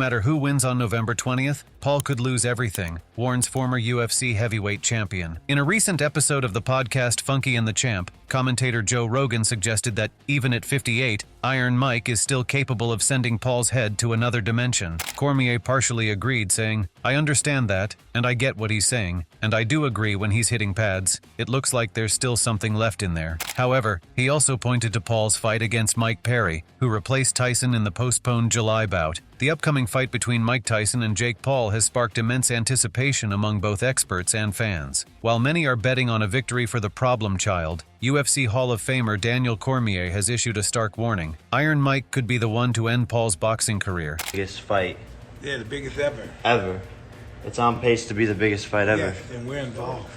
matter who wins on November 20th, Paul could lose everything, warns former UFC heavyweight champion. In a recent episode of the podcast Funky and the Champ, commentator Joe Rogan suggested that, even at 58, Iron Mike is still capable of sending Paul's head to another dimension. Cormier partially agreed, saying, "I understand that, and I get what he's saying, and I do agree when he's hitting pads. It looks like there's still something left in there." However, he also pointed to Paul's fight against Mike Perry, who replaced Tyson in the postponed July bout. The upcoming fight between Mike Tyson and Jake Paul has sparked immense anticipation among both experts and fans. While many are betting on a victory for the problem child, UFC Hall of Famer Daniel Cormier has issued a stark warning. Iron Mike could be the one to end Paul's boxing career. Biggest fight. Yeah, the biggest ever. Ever. It's on pace to be the biggest fight ever. Yes, and we're involved.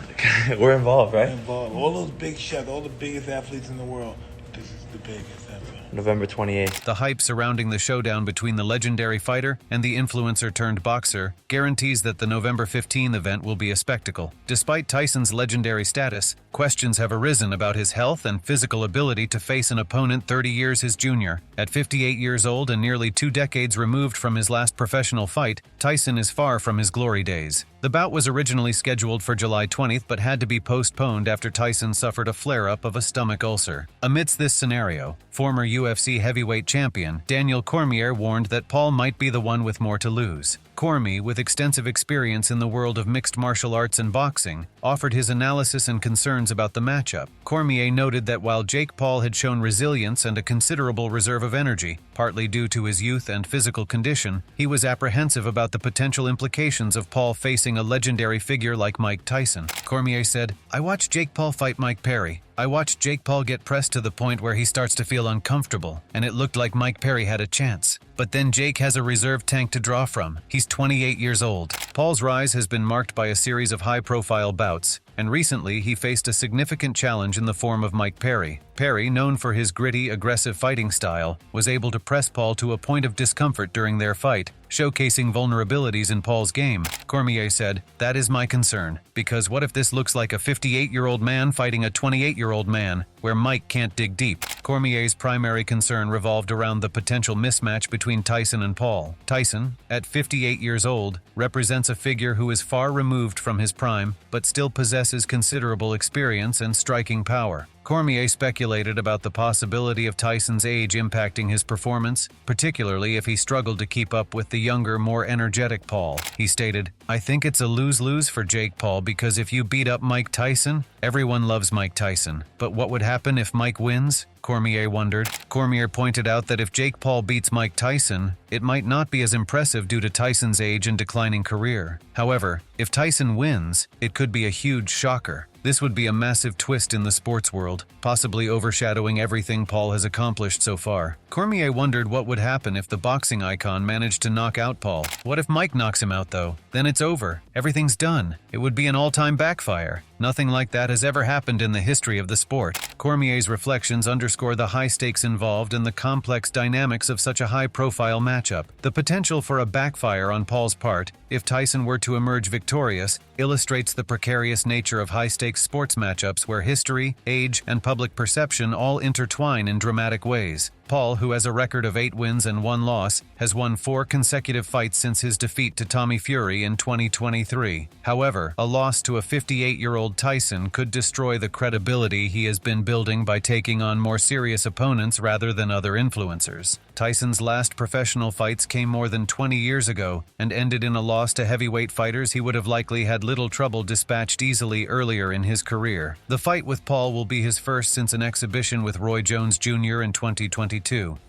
We're involved, right? We're involved. All those big shots, all the biggest athletes in the world, this is the biggest ever. November 28th. The hype surrounding the showdown between the legendary fighter and the influencer-turned-boxer guarantees that the November 15 event will be a spectacle. Despite Tyson's legendary status, questions have arisen about his health and physical ability to face an opponent 30 years his junior. At 58 years old and nearly 2 decades removed from his last professional fight, Tyson is far from his glory days. The bout was originally scheduled for July 20th but had to be postponed after Tyson suffered a flare-up of a stomach ulcer. Amidst this scenario, former UFC heavyweight champion Daniel Cormier warned that Paul might be the one with more to lose. Cormy, with extensive experience in the world of mixed martial arts and boxing, offered his analysis and concerns about the matchup. Cormier noted that while Jake Paul had shown resilience and a considerable reserve of energy, partly due to his youth and physical condition, he was apprehensive about the potential implications of Paul facing a legendary figure like Mike Tyson. Cormier said, "I watched Jake Paul fight Mike Perry. I watched Jake Paul get pressed to the point where he starts to feel uncomfortable, and it looked like Mike Perry had a chance. But then Jake has a reserve tank to draw from. He's 28 years old." Paul's rise has been marked by a series of high-profile bouts, and recently he faced a significant challenge in the form of Mike Perry. Perry, known for his gritty, aggressive fighting style, was able to press Paul to a point of discomfort during their fight, showcasing vulnerabilities in Paul's game. Cormier said, "That is my concern, because what if this looks like a 58-year-old man fighting a 28-year-old man, where Mike can't dig deep?" Cormier's primary concern revolved around the potential mismatch between Tyson and Paul. Tyson, at 58 years old, represents a figure who is far removed from his prime, but still possesses considerable experience and striking power. Cormier speculated about the possibility of Tyson's age impacting his performance, particularly if he struggled to keep up with the younger, more energetic Paul. He stated, "I think it's a lose-lose for Jake Paul because if you beat up Mike Tyson, everyone loves Mike Tyson. But what would happen if Mike wins?" Cormier wondered. Cormier pointed out that if Jake Paul beats Mike Tyson, it might not be as impressive due to Tyson's age and declining career. However, if Tyson wins, it could be a huge shocker. This would be a massive twist in the sports world, possibly overshadowing everything Paul has accomplished so far. Cormier wondered what would happen if the boxing icon managed to knock out Paul. What if Mike knocks him out, though? Then it's over. Everything's done. It would be an all-time backfire. Nothing like that has ever happened in the history of the sport. Cormier's reflections underscore the high stakes involved and the complex dynamics of such a high-profile matchup. The potential for a backfire on Paul's part, if Tyson were to emerge victorious, illustrates the precarious nature of high-stakes sports matchups where history, age, and public perception all intertwine in dramatic ways. Paul, who has a record of 8 wins and 1 loss, has won 4 consecutive fights since his defeat to Tommy Fury in 2023. However, a loss to a 58-year-old Tyson could destroy the credibility he has been building by taking on more serious opponents rather than other influencers. Tyson's last professional fights came more than 20 years ago and ended in a loss to heavyweight fighters he would have likely had little trouble dispatched easily earlier in his career. The fight with Paul will be his first since an exhibition with Roy Jones Jr. in 2022.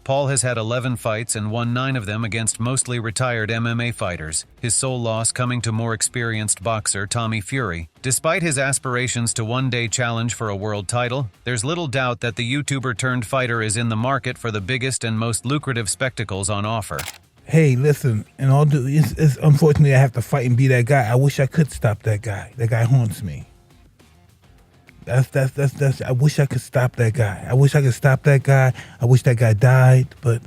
Paul has had 11 fights and won 9 of them against mostly retired MMA fighters, his sole loss coming to more experienced boxer Tommy Fury. Despite his aspirations to one day challenge for a world title, there's little doubt that the YouTuber-turned-fighter is in the market for the biggest and most lucrative spectacles on offer. Hey, listen, and all it's unfortunately I have to fight and be that guy. I wish I could stop that guy. That guy haunts me. That's I wish I could stop that guy. I wish I could stop that guy. I wish that guy died, but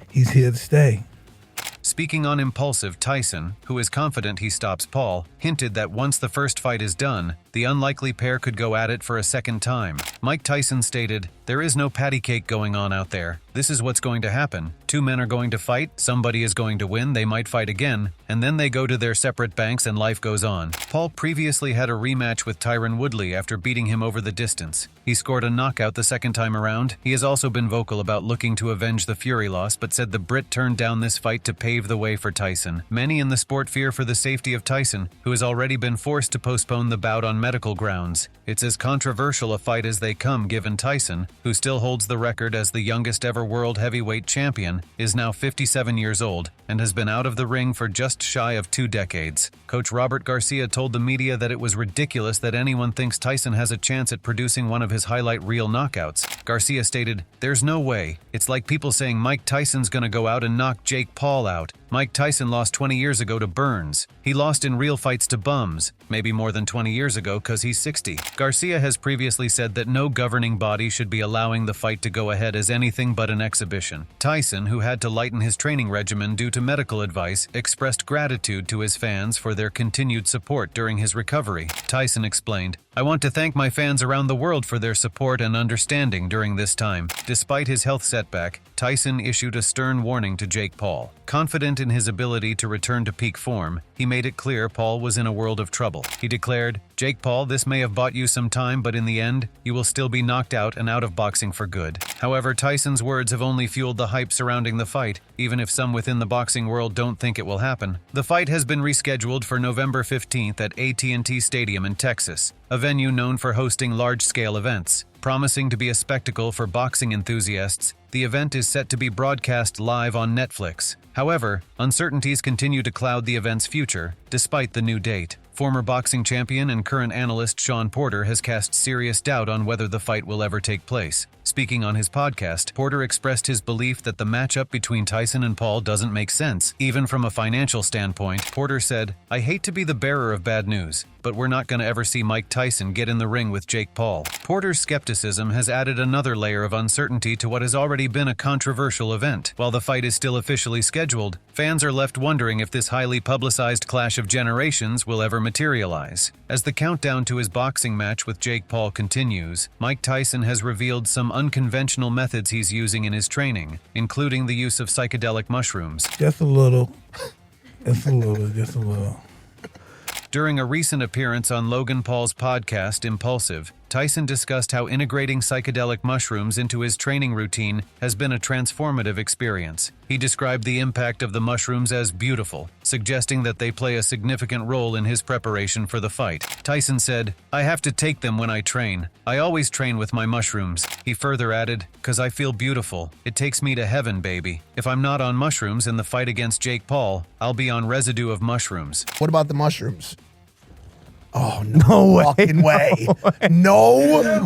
he's here to stay. Speaking on Impulsive, Tyson, who is confident he stops Paul, hinted that once the first fight is done, the unlikely pair could go at it for a second time. Mike Tyson stated, "There is no patty cake going on out there. This is what's going to happen. Two men are going to fight, somebody is going to win, they might fight again, and then they go to their separate banks and life goes on." Paul previously had a rematch with Tyron Woodley after beating him over the distance. He scored a knockout the second time around. He has also been vocal about looking to avenge the Fury loss, but said the Brit turned down this fight to pave the way for Tyson. Many in the sport fear for the safety of Tyson, who has already been forced to postpone the bout on medical grounds. It's as controversial a fight as they come, given Tyson, who still holds the record as the youngest ever world heavyweight champion, is now 57 years old and has been out of the ring for just shy of 2 decades. Coach Robert Garcia told the media that it was ridiculous that anyone thinks Tyson has a chance at producing one of his highlight reel knockouts. Garcia stated, "There's no way. It's like people saying Mike Tyson's gonna go out and knock Jake Paul out. Mike Tyson lost 20 years ago to Burns. He lost in real fights to bums, maybe more than 20 years ago because he's 60. Garcia has previously said that no governing body should be allowing the fight to go ahead as anything but an exhibition. Tyson, who had to lighten his training regimen due to medical advice, expressed gratitude to his fans for their continued support during his recovery. Tyson explained, "I want to thank my fans around the world for their support and understanding during this time." Despite his health setback, Tyson issued a stern warning to Jake Paul. Confident in his ability to return to peak form, he made it clear Paul was in a world of trouble. He declared, "Jake Paul, this may have bought you some time, but in the end, you will still be knocked out and out of boxing for good." However, Tyson's words have only fueled the hype surrounding the fight, even if some within the boxing world don't think it will happen. The fight has been rescheduled for November 15th at AT&T Stadium in Texas, a venue known for hosting large-scale events. Promising to be a spectacle for boxing enthusiasts, the event is set to be broadcast live on Netflix. However, uncertainties continue to cloud the event's future, despite the new date. Former boxing champion and current analyst Sean Porter has cast serious doubt on whether the fight will ever take place. Speaking on his podcast, Porter expressed his belief that the matchup between Tyson and Paul doesn't make sense, even from a financial standpoint. Porter said, "I hate to be the bearer of bad news, but we're not going to ever see Mike Tyson get in the ring with Jake Paul." Porter's skepticism has added another layer of uncertainty to what has already been a controversial event. While the fight is still officially scheduled, fans are left wondering if this highly publicized clash of generations will ever materialize. As the countdown to his boxing match with Jake Paul continues, Mike Tyson has revealed some unconventional methods he's using in his training, including the use of psychedelic mushrooms. Just a little. Just a little. During a recent appearance on Logan Paul's podcast, Impulsive, Tyson discussed how integrating psychedelic mushrooms into his training routine has been a transformative experience. He described the impact of the mushrooms as beautiful, suggesting that they play a significant role in his preparation for the fight. Tyson said, "I have to take them when I train. I always train with my mushrooms." He further added, "'Cause I feel beautiful. It takes me to heaven, baby. If I'm not on mushrooms in the fight against Jake Paul, I'll be on residue of mushrooms." What about the mushrooms? Oh, no way. Fucking way. No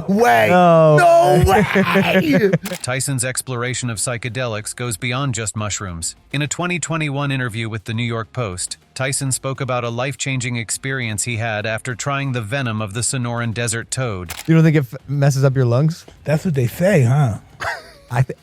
way. No way. Tyson's exploration of psychedelics goes beyond just mushrooms. In a 2021 interview with the New York Post, Tyson spoke about a life-changing experience he had after trying the venom of the Sonoran desert toad. You don't think it messes up your lungs? That's what they say, huh?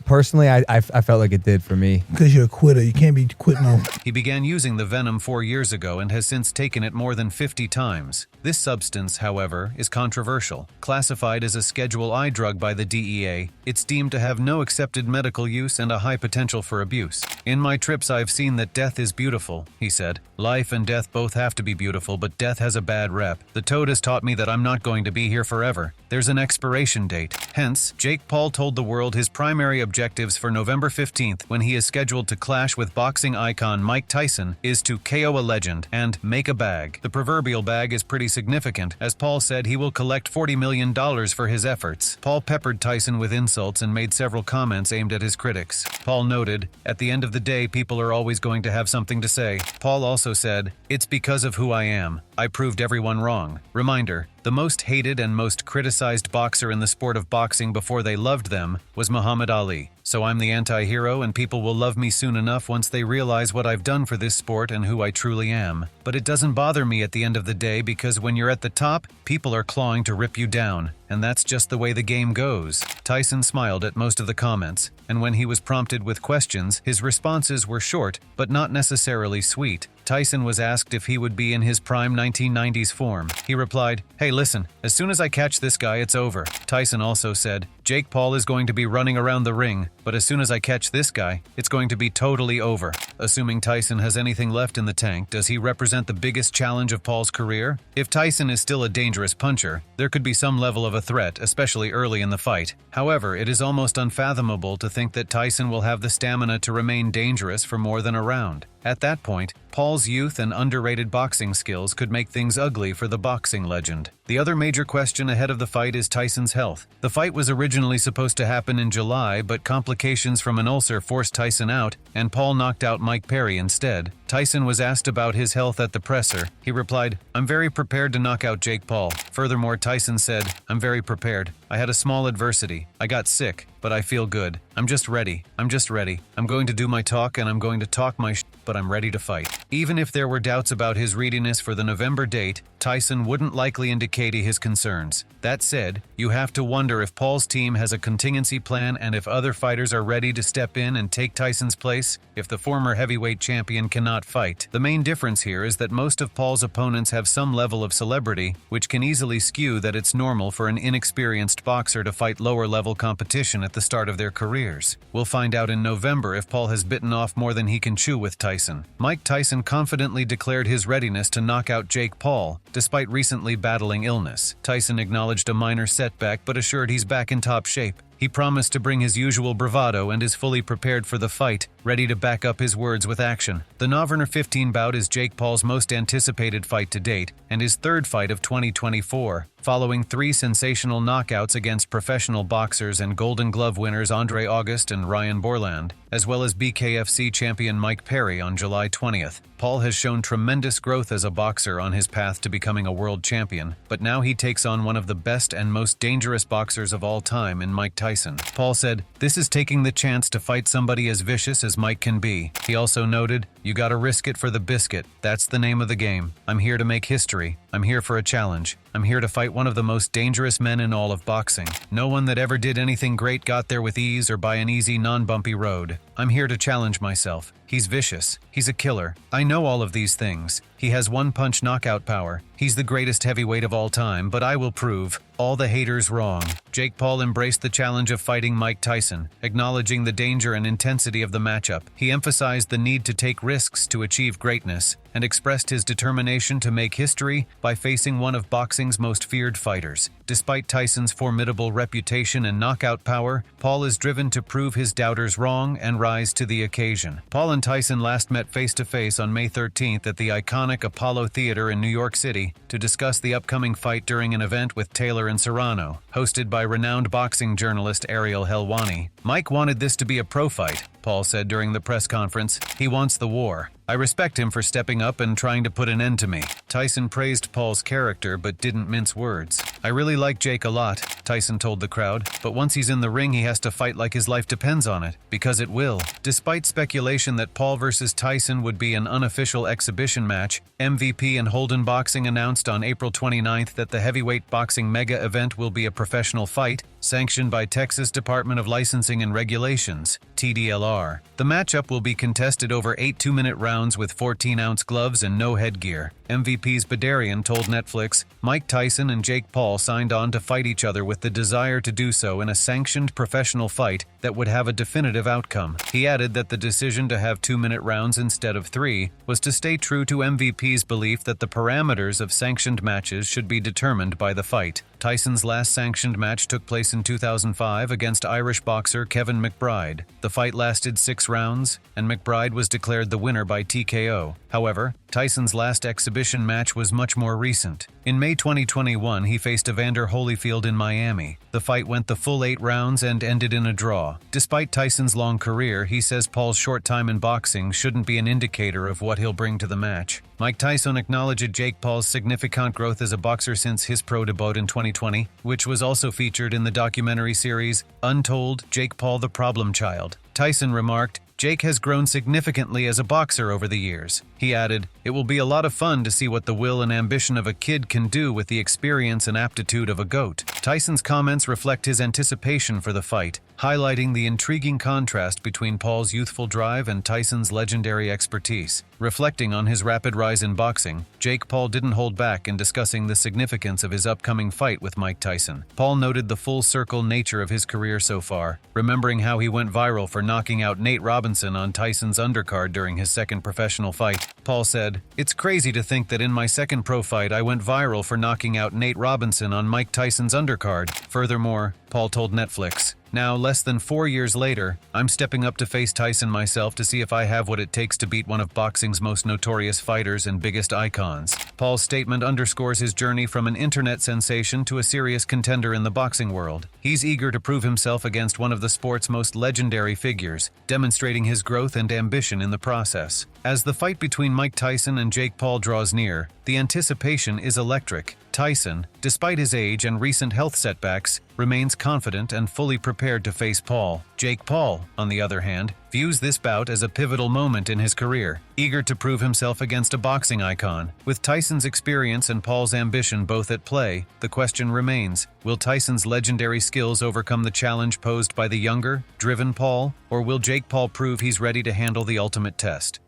Personally, I felt like it did for me. Because you're a quitter. You can't be quitting on. He began using the venom 4 years ago and has since taken it more than 50 times. This substance, however, is controversial. Classified as a Schedule I drug by the DEA, it's deemed to have no accepted medical use and a high potential for abuse. "In my trips, I've seen that death is beautiful," he said. "Life and death both have to be beautiful, but death has a bad rep. The toad has taught me that I'm not going to be here forever. There's an expiration date." Hence, Jake Paul told the world his primary objectives for November 15th, when he is scheduled to clash with boxing icon Mike Tyson, is to KO a legend and make a bag. The proverbial bag is pretty significant, as Paul said he will collect $40 million for his efforts. Paul peppered Tyson with insults and made several comments aimed at his critics. Paul noted, "At the end of the day, people are always going to have something to say." Paul also said, "It's because of who I am. I proved everyone wrong." Reminder, the most hated and most criticized boxer in the sport of boxing before they loved them was Muhammad Ali. so I'm the anti-hero and people will love me soon enough once they realize what I've done for this sport and who I truly am. But it doesn't bother me at the end of the day because when you're at the top, people are clawing to rip you down, and that's just the way the game goes. Tyson smiled at most of the comments, and when he was prompted with questions, his responses were short, but not necessarily sweet. Tyson was asked if he would be in his prime 1990s form. He replied, "Hey, listen, as soon as I catch this guy, it's over." Tyson also said, "Jake Paul is going to be running around the ring, but as soon as I catch this guy, it's going to be totally over." Assuming Tyson has anything left in the tank, does he represent the biggest challenge of Paul's career? If Tyson is still a dangerous puncher, there could be some level of a threat, especially early in the fight. However, it is almost unfathomable to think that Tyson will have the stamina to remain dangerous for more than a round. At that point, Paul's youth and underrated boxing skills could make things ugly for the boxing legend. The other major question ahead of the fight is Tyson's health. The fight was originally supposed to happen in July, but complications from an ulcer forced Tyson out, and Paul knocked out Mike Perry instead. Tyson was asked about his health at the presser. He replied, "I'm very prepared to knock out Jake Paul." Furthermore, Tyson said, "I'm very prepared. I had a small adversity. I got sick, but I feel good. I'm just ready. I'm just ready. I'm going to do my talk and I'm going to talk my but I'm ready to fight." Even if there were doubts about his readiness for the November date, Tyson wouldn't likely indicate his concerns. That said, you have to wonder if Paul's team has a contingency plan and if other fighters are ready to step in and take Tyson's place if the former heavyweight champion cannot fight. The main difference here is that most of Paul's opponents have some level of celebrity, which can easily skew that it's normal for an inexperienced boxer to fight lower-level competition at the start of their careers. We'll find out in November if Paul has bitten off more than he can chew with Tyson. Mike Tyson confidently declared his readiness to knock out Jake Paul, despite recently battling illness. Tyson acknowledged a minor setback but assured he's back in top shape. He promised to bring his usual bravado and is fully prepared for the fight, ready to back up his words with action. The November 15 bout is Jake Paul's most anticipated fight to date and his third fight of 2024, following 3 sensational knockouts against professional boxers and Golden Glove winners Andre August and Ryan Borland, as well as BKFC champion Mike Perry on July 20th. Paul has shown tremendous growth as a boxer on his path to becoming a world champion, but now he takes on one of the best and most dangerous boxers of all time in Mike Tyson. Paul said, "This is taking the chance to fight somebody as vicious as Mike can be." He also noted, "You gotta risk it for the biscuit. That's the name of the game. I'm here to make history. I'm here for a challenge. I'm here to fight one of the most dangerous men in all of boxing. No one that ever did anything great got there with ease or by an easy, non-bumpy road. I'm here to challenge myself. He's vicious. He's a killer. I know all of these things. He has one-punch knockout power. He's the greatest heavyweight of all time, but I will prove all the haters wrong." Jake Paul embraced the challenge of fighting Mike Tyson, acknowledging the danger and intensity of the matchup. He emphasized the need to take risks to achieve greatness, and expressed his determination to make history by facing one of boxing's most feared fighters. Despite Tyson's formidable reputation and knockout power, Paul is driven to prove his doubters wrong and rise to the occasion. Paul and Tyson last met face-to-face on May 13th at the iconic Apollo Theater in New York City to discuss the upcoming fight during an event with Taylor and Serrano, hosted by renowned boxing journalist Ariel Helwani. "Mike wanted this to be a pro fight," Paul said during the press conference. "He wants the war. I respect him for stepping up and trying to put an end to me." Tyson praised Paul's character but didn't mince words. "I really like Jake a lot," Tyson told the crowd, "but once he's in the ring he has to fight like his life depends on it, because it will." Despite speculation that Paul versus Tyson would be an unofficial exhibition match, MVP and Holden Boxing announced on April 29th that the heavyweight boxing mega event will be a professional fight, sanctioned by Texas Department of Licensing and Regulations, TDLR. The matchup will be contested over 8 2-minute rounds with 14-ounce gloves and no headgear. MVP's Badarian told Netflix, "Mike Tyson and Jake Paul signed on to fight each other with the desire to do so in a sanctioned professional fight that would have a definitive outcome." He added that the decision to have 2-minute rounds instead of 3 was to stay true to MVP's belief that the parameters of sanctioned matches should be determined by the fight. Tyson's last sanctioned match took place in 2005 against Irish boxer Kevin McBride. The fight lasted 6 rounds, and McBride was declared the winner by TKO. However, Tyson's last exhibition match was much more recent. In May 2021, he faced Evander Holyfield in Miami. Miami. The fight went the full 8 rounds and ended in a draw. Despite Tyson's long career, he says Paul's short time in boxing shouldn't be an indicator of what he'll bring to the match. Mike Tyson acknowledged Jake Paul's significant growth as a boxer since his pro debut in 2020, which was also featured in the documentary series Untold: Jake Paul the Problem Child. Tyson remarked, "Jake has grown significantly as a boxer over the years." He added, "It will be a lot of fun to see what the will and ambition of a kid can do with the experience and aptitude of a GOAT." Tyson's comments reflect his anticipation for the fight, highlighting the intriguing contrast between Paul's youthful drive and Tyson's legendary expertise. Reflecting on his rapid rise in boxing, Jake Paul didn't hold back in discussing the significance of his upcoming fight with Mike Tyson. Paul noted the full-circle nature of his career so far, remembering how he went viral for knocking out Nate Robinson on Tyson's undercard during his second professional fight. Paul said, "It's crazy to think that in my second pro fight I went viral for knocking out Nate Robinson on Mike Tyson's undercard." Furthermore, Paul told Netflix, "Now, less than 4 years later, I'm stepping up to face Tyson myself to see if I have what it takes to beat one of boxing's most notorious fighters and biggest icons." Paul's statement underscores his journey from an internet sensation to a serious contender in the boxing world. He's eager to prove himself against one of the sport's most legendary figures, demonstrating his growth and ambition in the process. As the fight between Mike Tyson and Jake Paul draws near, the anticipation is electric. Tyson, despite his age and recent health setbacks, remains confident and fully prepared to face Paul. Jake Paul, on the other hand, views this bout as a pivotal moment in his career, eager to prove himself against a boxing icon. With Tyson's experience and Paul's ambition both at play, the question remains, will Tyson's legendary skills overcome the challenge posed by the younger, driven Paul, or will Jake Paul prove he's ready to handle the ultimate test?